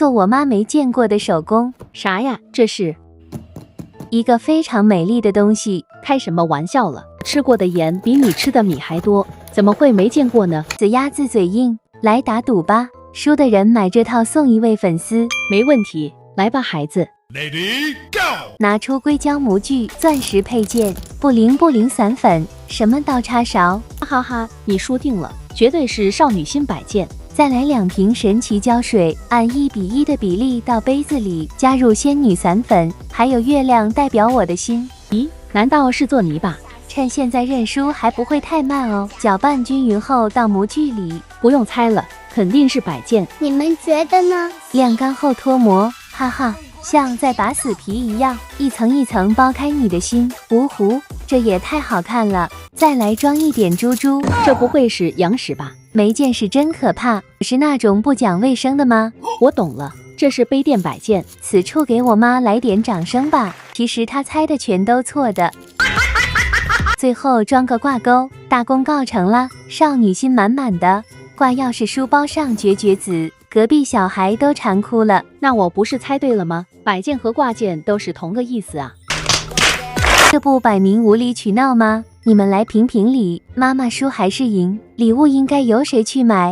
做我妈没见过的手工。啥呀？这是一个非常美丽的东西。开什么玩笑了？吃过的盐比你吃的米还多，怎么会没见过呢？死鸭子嘴硬，来打赌吧，输的人买这套送一位粉丝。没问题，来吧，孩子。Lady Go！ 拿出硅胶模具、钻石配件、布灵布灵散粉，什么刀叉勺，哈哈，你输定了，绝对是少女心摆件。再来2瓶神奇胶水，按1:1的比例到杯子里，加入仙女散粉，还有月亮代表我的心。咦，难道是做泥巴？趁现在认输还不会太慢哦。搅拌均匀后到模具里，不用猜了，肯定是摆件。你们觉得呢？晾干后脱模，哈哈，像在拔死皮一样，一层一层剥开你的心。芜湖，这也太好看了。再来装一点珠珠，这不会是羊屎吧？没见识真可怕，是那种不讲卫生的吗？我懂了，这是杯垫摆件。此处给我妈来点掌声吧，其实她猜的全都错的。最后装个挂钩，大功告成了，少女心满满的。挂钥匙书包上绝绝子，隔壁小孩都馋哭了。那我不是猜对了吗？摆件和挂件都是同个意思啊。这不摆明无理取闹吗？你们来评评理，妈妈输还是赢？礼物应该由谁去买？